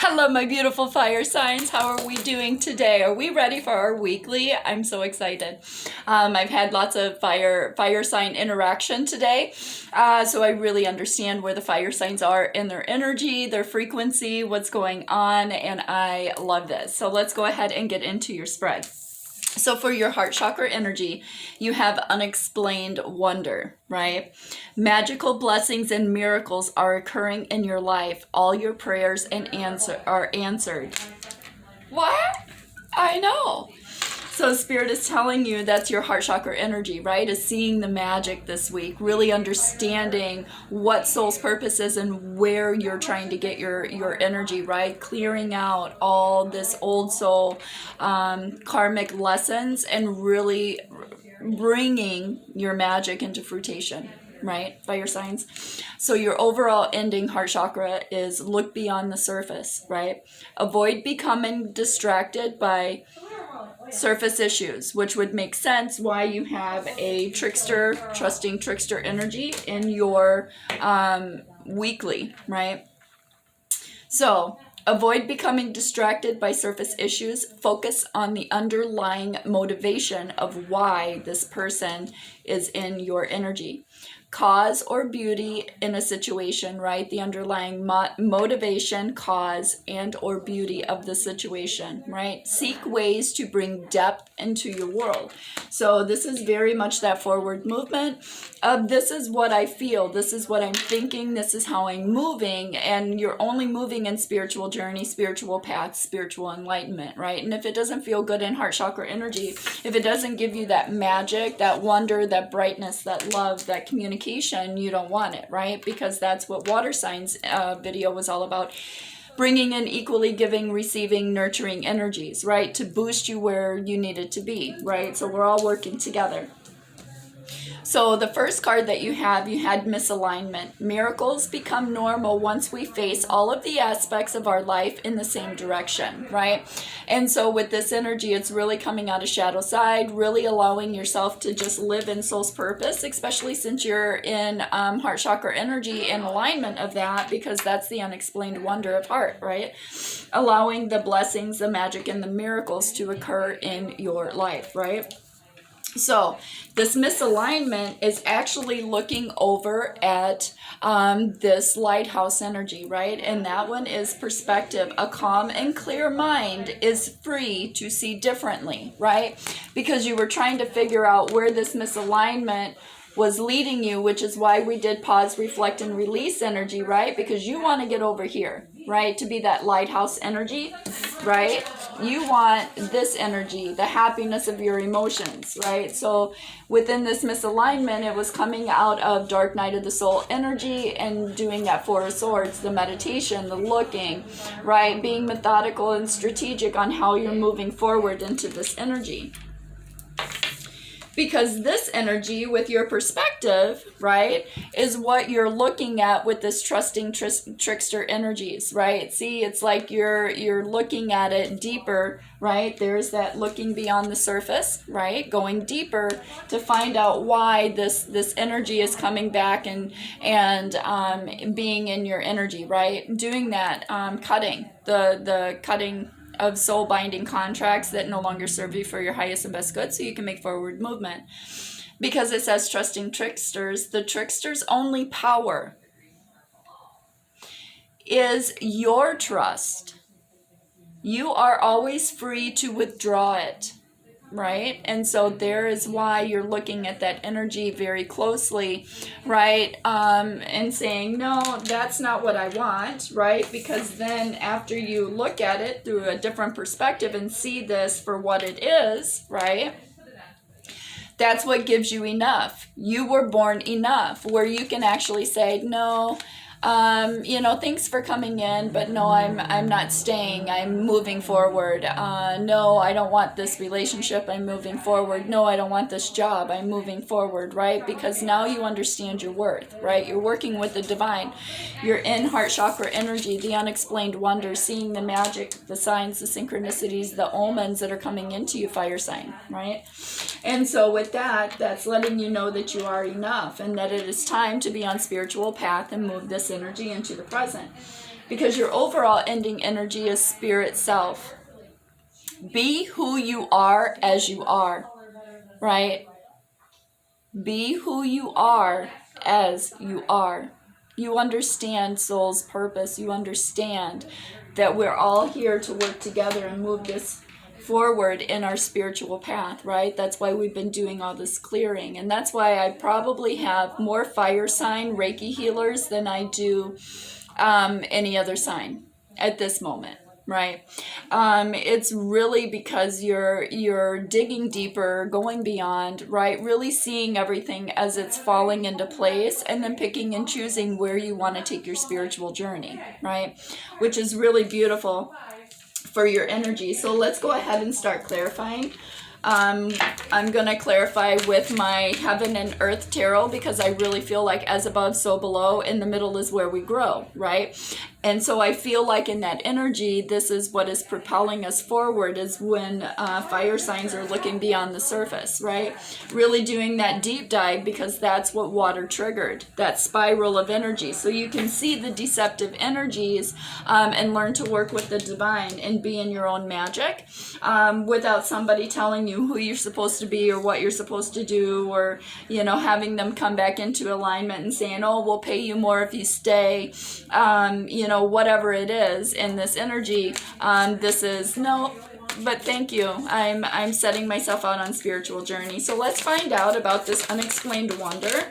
Hello, my beautiful fire signs. How are we doing today? Are we ready for our weekly? I'm so excited. I've had lots of fire sign interaction today, so I really understand where the fire signs are in their energy, their frequency, what's going on, and I love this. So let's go ahead and get into your spread. So for your heart chakra energy, you have unexplained wonder, right? Magical blessings and miracles are occurring in your life. All your prayers and are answered. What? I know. So Spirit is telling you that's your heart chakra energy, right? Is seeing the magic this week, really understanding what soul's purpose is and where you're trying to get your energy, right? Clearing out all this old soul karmic lessons and really bringing your magic into fruition. Right? Fire signs. So your overall ending heart chakra is look beyond the surface, right? Avoid becoming distracted by surface issues, which would make sense why you have a trickster, trusting trickster energy in your weekly, right? So avoid becoming distracted by surface issues. Focus on the underlying motivation of why this person is in your energy. Cause or beauty in a situation, right? The underlying motivation, cause, and or beauty of the situation, right? Seek ways to bring depth into your world. So this is very much that forward movement of this is what I feel, this is what I'm thinking, this is how I'm moving, and you're only moving in spiritual journey, spiritual path, spiritual enlightenment, right? And if it doesn't feel good in heart chakra energy, if it doesn't give you that magic, that wonder, that brightness, that love, that communication, you don't want it, right? Because that's what water signs video was all about. Bringing in equally giving, receiving, nurturing energies, right? To boost you where you needed to be, right? So we're all working together. So the first card that you had misalignment. Miracles become normal once we face all of the aspects of our life in the same direction, right? And so with this energy, it's really coming out of shadow side, really allowing yourself to just live in soul's purpose, especially since you're in heart chakra energy and alignment of that, because that's the unexplained wonder of heart, right? Allowing the blessings, the magic, and the miracles to occur in your life, right? So this misalignment is actually looking over at this lighthouse energy, right? And that one is perspective. A calm and clear mind is free to see differently, right? Because you were trying to figure out where this misalignment was leading you, which is why we did pause, reflect, and release energy, right? Because you want to get over here, right? To be that lighthouse energy, right? You want this energy, the happiness of your emotions, right? So within this misalignment, it was coming out of dark night of the soul energy and doing that Four of Swords, the meditation, the looking, right? Being methodical and strategic on how you're moving forward into this energy. Because this energy with your perspective, right, is what you're looking at with this trusting trickster energies, right? See, it's like you're looking at it deeper, right? There's that looking beyond the surface, right? Going deeper to find out why this energy is coming back and being in your energy, right? Doing that, cutting, the cutting of soul binding contracts that no longer serve you for your highest and best good, so you can make forward movement. Because it says trusting tricksters, the trickster's only power is your trust. You are always free to withdraw it, right? And so there is why you're looking at that energy very closely, right? And saying, no, that's not what I want, right? Because then after you look at it through a different perspective and see this for what it is, right? That's what gives you enough. You were born enough, where you can actually say, no, thanks for coming in, but no, I'm not staying. I'm moving forward. No, I don't want this relationship. I'm moving forward. No, I don't want this job. I'm moving forward, right? Because now you understand your worth, right? You're working with the divine. You're in heart chakra energy, the unexplained wonder, seeing the magic, the signs, the synchronicities, the omens that are coming into you, fire sign, right? And so with that, that's letting you know that you are enough and that it is time to be on spiritual path and move this energy into the present. because your overall ending energy is spirit self. Be who you are as you are, right? Be who you are as you are. You understand soul's purpose. You understand that we're all here to work together and move this forward in our spiritual path, right? That's why we've been doing all this clearing. And that's why I probably have more fire sign Reiki healers than I do any other sign at this moment, right? It's really because you're digging deeper, going beyond, right? Really seeing everything as it's falling into place, and then picking and choosing where you want to take your spiritual journey, right? Which is really beautiful for your energy. So let's go ahead and start clarifying. I'm going to clarify with my Heaven and Earth Tarot, because I really feel like as above, so below. In the middle is where we grow, right? And so I feel like in that energy, this is what is propelling us forward, is when fire signs are looking beyond the surface, right? Really doing that deep dive, because that's what water triggered, that spiral of energy. So you can see the deceptive energies and learn to work with the divine and be in your own magic without somebody telling you who you're supposed to be or what you're supposed to do, or, you know, having them come back into alignment and saying, oh, we'll pay you more if you stay, you know, whatever it is in this energy. This is no, but thank you. I'm setting myself out on spiritual journey. So let's find out about this unexplained wonder,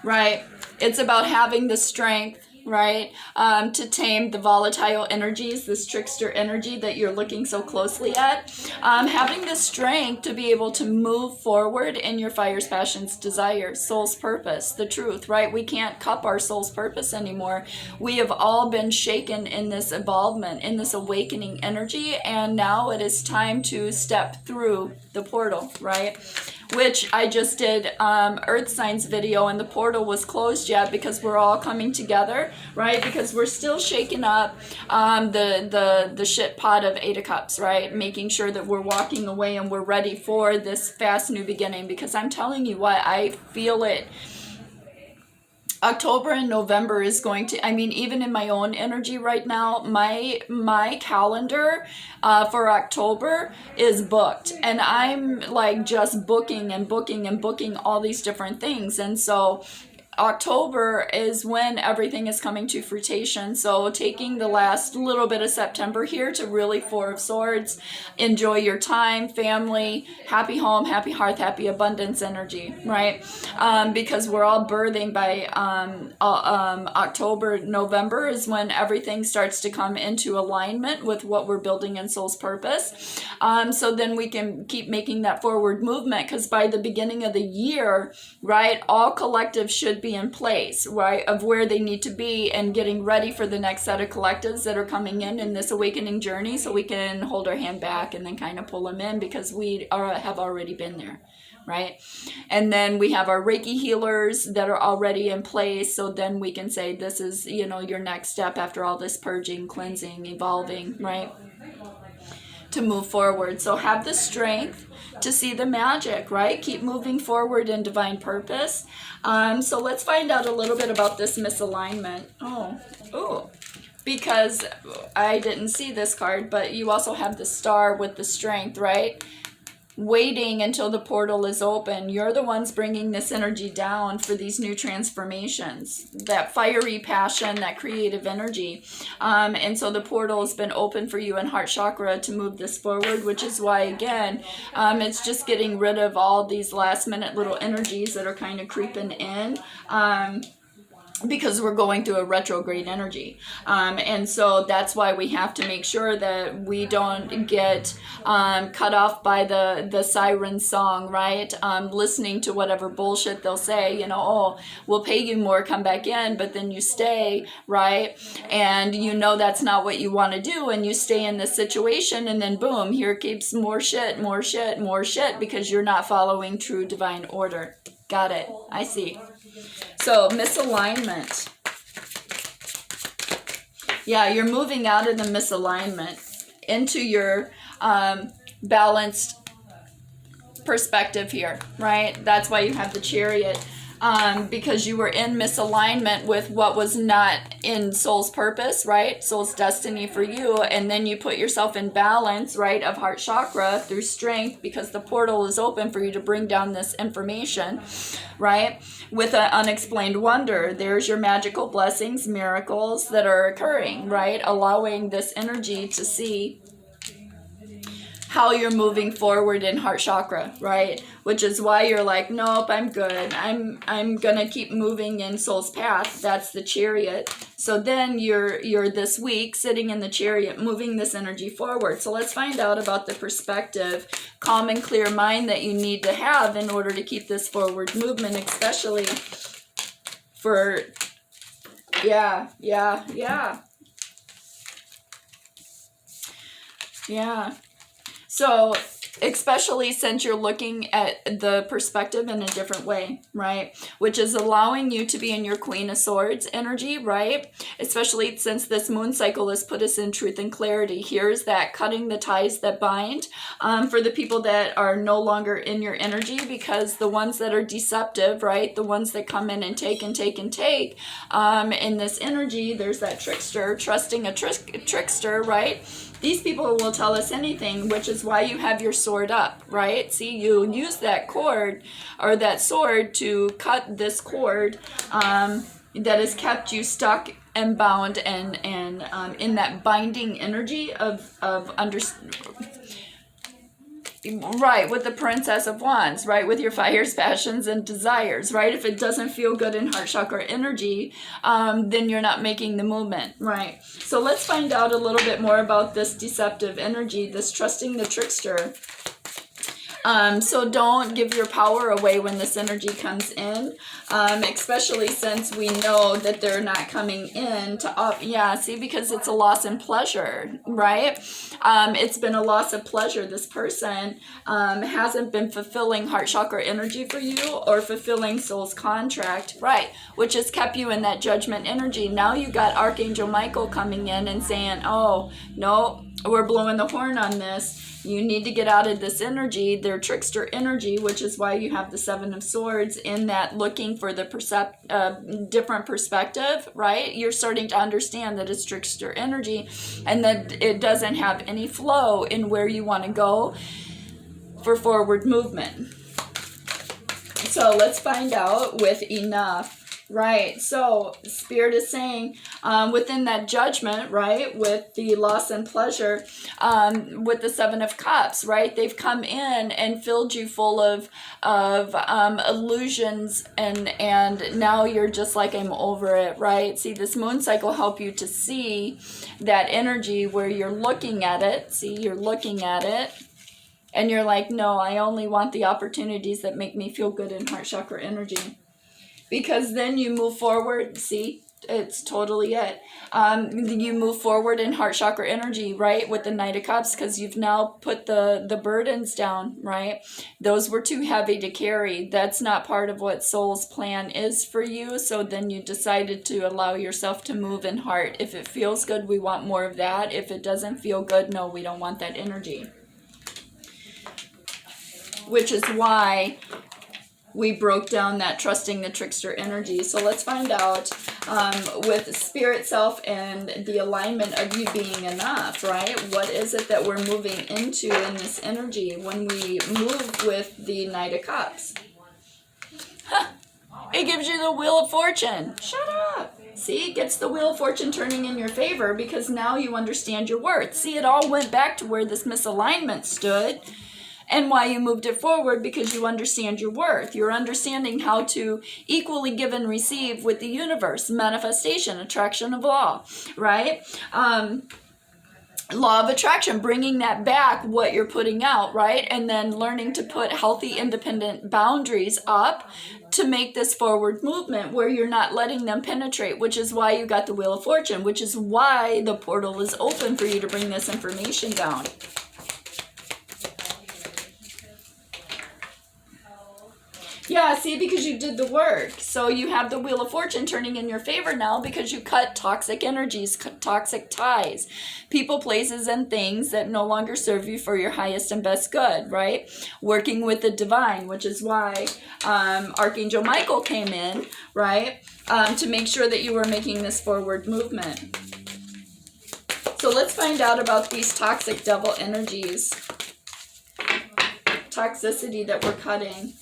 right? It's about having the strength, right, to tame the volatile energies, this trickster energy that you're looking so closely at. Having the strength to be able to move forward in your fires, passions, desires, soul's purpose, the truth, right? We can't cup our soul's purpose anymore. We have all been shaken in this involvement, in this awakening energy, and now it is time to step through the portal, right? Which I just did Earth Signs video, and the portal was closed yet because we're all coming together, right? Because we're still shaking up the shit pot of Eight of Cups, right? Making sure that we're walking away and we're ready for this fast new beginning. Because I'm telling you what, I feel it. October and November is going to, I mean, even in my own energy right now, my calendar for October is booked, and I'm like just booking and booking and booking all these different things. And so October is when everything is coming to fruition. So taking the last little bit of September here to really, Four of Swords, enjoy your time, family, happy home, happy hearth, happy abundance energy, right? Because we're all birthing by October, November is when everything starts to come into alignment with what we're building in soul's purpose. So then we can keep making that forward movement, because by the beginning of the year, right, all collectives should be in place, right, of where they need to be, and getting ready for the next set of collectives that are coming in this awakening journey, so we can hold our hand back and then kind of pull them in, because we have already been there, right? And then we have our Reiki healers that are already in place, so then we can say this is, you know, your next step after all this purging, cleansing, evolving, right, to move forward. So have the strength to see the magic, right? Keep moving forward in divine purpose. So let's find out a little bit about this misalignment. Because I didn't see this card, but you also have the star with the strength, right? Waiting until the portal is open. You're the ones bringing this energy down for these new transformations, that fiery passion, that creative energy. And so the portal has been open for you in heart chakra to move this forward, which is why, again, it's just getting rid of all these last minute little energies that are kind of creeping in. Because we're going through a retrograde energy. And so that's why we have to make sure that we don't get cut off by the siren song, right? Listening to whatever bullshit they'll say, you know, oh, we'll pay you more, come back in, but then you stay, right? And you know that's not what you want to do, and you stay in this situation, and then boom, here keeps more shit, more shit, more shit, because you're not following true divine order. Got it. I see. So misalignment. Yeah, you're moving out of the misalignment into your balanced perspective here, right? That's why you have the Chariot. because you were in misalignment with what was not in soul's purpose, right? Soul's destiny for you. And then you put yourself in balance, right, of heart chakra through strength, because the portal is open for you to bring down this information, right? With an unexplained wonder, there's your magical blessings, miracles that are occurring, right? Allowing this energy to see how you're moving forward in heart chakra, right? Which is why you're like, nope, I'm good. I'm gonna keep moving in soul's path. That's the chariot. So then you're this week sitting in the chariot, moving this energy forward. So let's find out about the perspective, calm and clear mind that you need to have in order to keep this forward movement, especially for, yeah. So, especially since you're looking at the perspective in a different way, right? Which is allowing you to be in your Queen of Swords energy, right? Especially since this moon cycle has put us in truth and clarity. Here's that cutting the ties that bind for the people that are no longer in your energy, because the ones that are deceptive, right? The ones that come in and take and take and take in this energy, there's that trickster, trusting a trickster, right? These people will tell us anything, which is why you have your sword up, right? See, you use that cord or that sword to cut this cord that has kept you stuck and bound and in that binding energy of right, with the Princess of Wands, right, with your fires, passions, and desires, right? If it doesn't feel good in heart chakra energy, then you're not making the movement, right? So let's find out a little bit more about this deceptive energy, this trusting the trickster. So don't give your power away when this energy comes in, especially since we know that they're not coming in to see, because it's a loss in pleasure, right? It's been a loss of pleasure. This person hasn't been fulfilling heart chakra energy for you or fulfilling soul's contract, right? Which has kept you in that judgment energy. Now you got Archangel Michael coming in and saying, oh, no, we're blowing the horn on this. You need to get out of this energy, their trickster energy, which is why you have the Seven of Swords in that looking for the different perspective, right? You're starting to understand that it's trickster energy and that it doesn't have any flow in where you want to go for forward movement. So let's find out with enough. Right, so Spirit is saying within that judgment, right, with the loss and pleasure, with the Seven of Cups, right, they've come in and filled you full of illusions, and now you're just like, I'm over it, right? See, this moon cycle help you to see that energy where you're looking at it. See, you're looking at it. And you're like, no, I only want the opportunities that make me feel good in heart chakra energy. Because then you move forward, see, it's totally it. You move forward in heart chakra energy, right, with the Knight of Cups, because you've now put the burdens down, right? Those were too heavy to carry. That's not part of what soul's plan is for you, so then you decided to allow yourself to move in heart. If it feels good, we want more of that. If it doesn't feel good, no, we don't want that energy. Which is why we broke down that trusting the trickster energy. So let's find out with spirit self and the alignment of you being enough, right? What is it that we're moving into in this energy when we move with the Knight of Cups? It gives you the Wheel of Fortune. Shut up. See, it gets the Wheel of Fortune turning in your favor because now you understand your worth. See, it all went back to where this misalignment stood. And why you moved it forward, because you understand your worth. You're understanding how to equally give and receive with the universe. Manifestation, attraction of law, right? Law of attraction, bringing that back, what you're putting out, right? And then learning to put healthy, independent boundaries up to make this forward movement where you're not letting them penetrate, which is why you got the Wheel of Fortune, which is why the portal is open for you to bring this information down. Yeah, see, because you did the work. So you have the Wheel of Fortune turning in your favor now because you cut toxic energies, toxic ties, people, places, and things that no longer serve you for your highest and best good, right? Working with the divine, which is why Archangel Michael came in, right? To make sure that you were making this forward movement. So let's find out about these toxic devil energies, toxicity that we're cutting.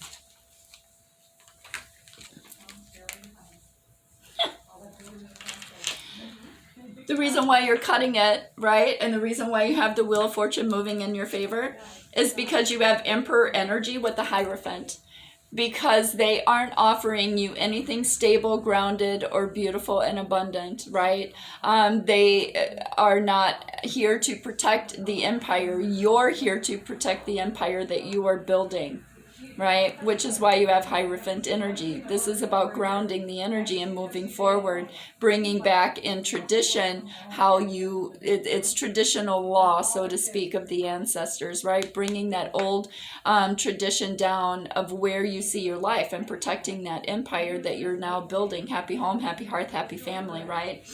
The reason why you're cutting it, right, and the reason why you have the Wheel of Fortune moving in your favor is because you have Emperor energy with the Hierophant. Because they aren't offering you anything stable, grounded, or beautiful and abundant, right? They are not here to protect the empire. You're here to protect the empire that you are building, right? Which is why you have Hierophant energy. This is about grounding the energy and moving forward, bringing back in tradition how it's traditional law, so to speak, of the ancestors, right? Bringing that old tradition down of where you see your life and protecting that empire that you're now building. Happy home, happy hearth, happy family, right?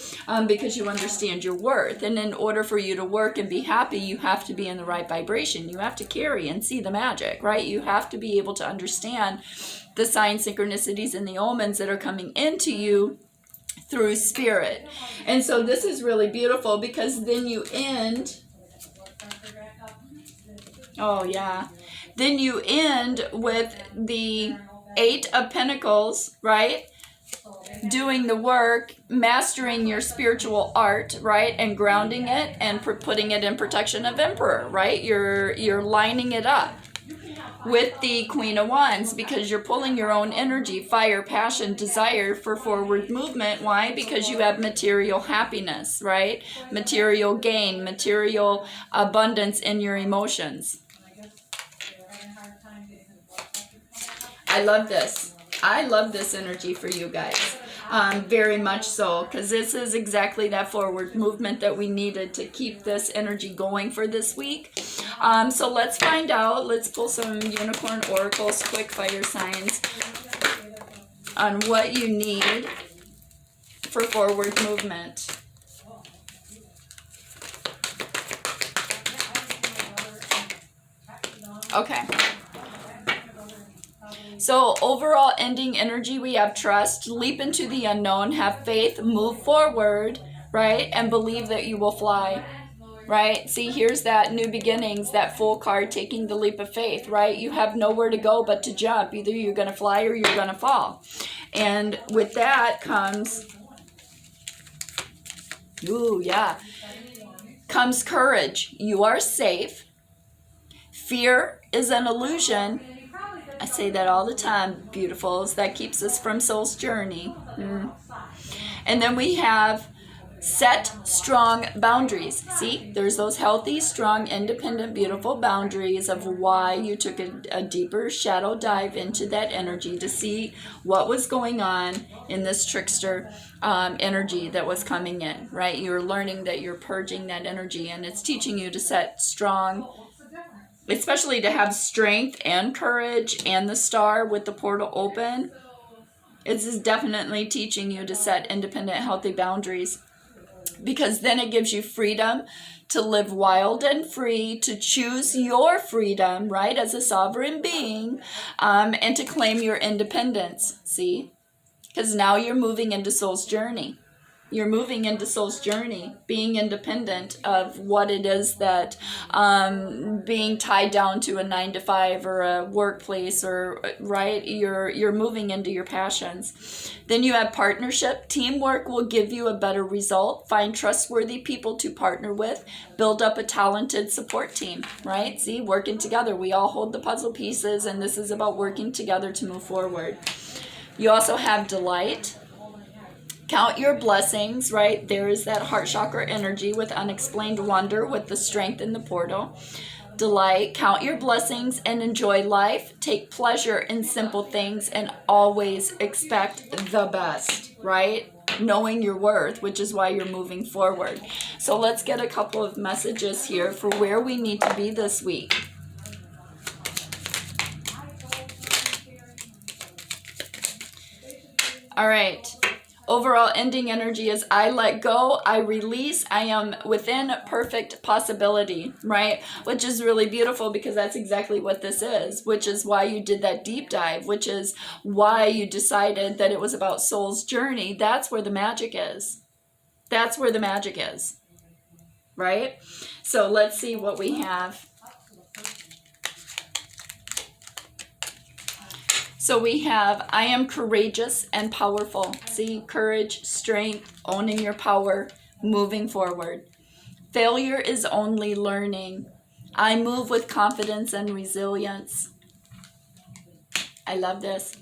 Because you understand your worth. And in order for you to work and be happy, you have to be in the right vibration. You have to carry and see the magic, right? You have to be able to understand the signs, synchronicities, and the omens that are coming into you through spirit. And so this is really beautiful because then you end, then you end with the Eight of Pentacles, right? Doing the work, mastering your spiritual art, right? And grounding it and putting it in protection of Emperor, right? You're lining it up with the Queen of Wands because you're pulling your own energy, fire, passion, desire for forward movement. Why? Because you have material happiness, right? Material gain, material abundance in your emotions. I love this. I love this energy for you guys. Very much so, because this is exactly that forward movement that we needed to keep this energy going for this week. So let's find out. Let's pull some unicorn oracles, quick fire signs on what you need for forward movement. Okay. So overall ending energy, we have trust, leap into the unknown, have faith, move forward, right? And believe that you will fly, right? See, here's that new beginnings, that full card, taking the leap of faith, right? You have nowhere to go but to jump. Either you're going to fly or you're going to fall. And with that comes, comes courage. You are safe. Fear is an illusion. I say that all the time, beautifuls. That keeps us from soul's journey. And then we have set strong boundaries. See, there's those healthy, strong, independent, beautiful boundaries of why you took a deeper shadow dive into that energy to see what was going on in this trickster energy that was coming in, right? You're learning that you're purging that energy, and it's teaching you to set strong, especially to have strength and courage, and the star with the portal open. This is definitely teaching you to set independent, healthy boundaries, because then it gives you freedom to live wild and free, to choose your freedom, right, as a sovereign being, and to claim your independence. See? Because now you're moving into soul's journey. You're moving into soul's journey, being independent of what it is that being tied down to a 9-to-5 or a workplace, or right, you're moving into your passions. Then you have partnership. Teamwork will give you a better result. Find trustworthy people to partner with. Build up a talented support team, right? See, working together. We all hold the puzzle pieces, and this is about working together to move forward. You also have delight. Count your blessings, right? There is that heart chakra energy with unexplained wonder, with the strength in the portal. Delight, count your blessings and enjoy life. Take pleasure in simple things and always expect the best, right? Knowing your worth, which is why you're moving forward. So let's get a couple of messages here for where we need to be this week. All right. Overall ending energy is I let go, I release, I am within perfect possibility, right? Which is really beautiful because that's exactly what this is, which is why you did that deep dive, which is why you decided that it was about soul's journey. That's where the magic is. That's where the magic is, right? So let's see what we have. So we have, I am courageous and powerful. See, courage, strength, owning your power, moving forward. Failure is only learning. I move with confidence and resilience. I love this.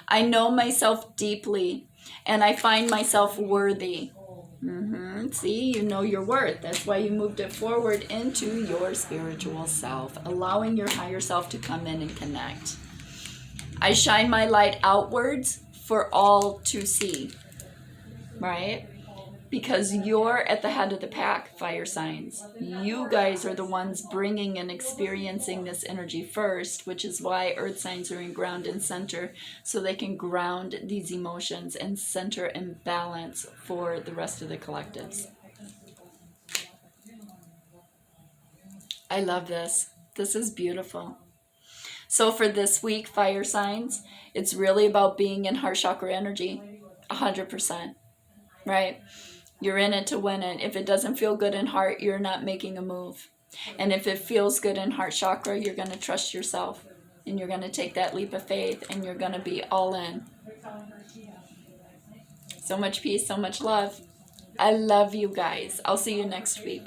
I know myself deeply, and I find myself worthy. See, you know your worth. That's why you moved it forward into your spiritual self, allowing your higher self to come in and connect. I shine my light outwards for all to see, right? Because you're at the head of the pack, fire signs. You guys are the ones bringing and experiencing this energy first, which is why earth signs are in ground and center, so they can ground these emotions and center and balance for the rest of the collectives. I love this. This is beautiful. So for this week, fire signs, it's really about being in heart chakra energy, 100%, right? You're in it to win it. If it doesn't feel good in heart, you're not making a move. And if it feels good in heart chakra, you're going to trust yourself. And you're going to take that leap of faith, and you're going to be all in. So much peace, so much love. I love you guys. I'll see you next week.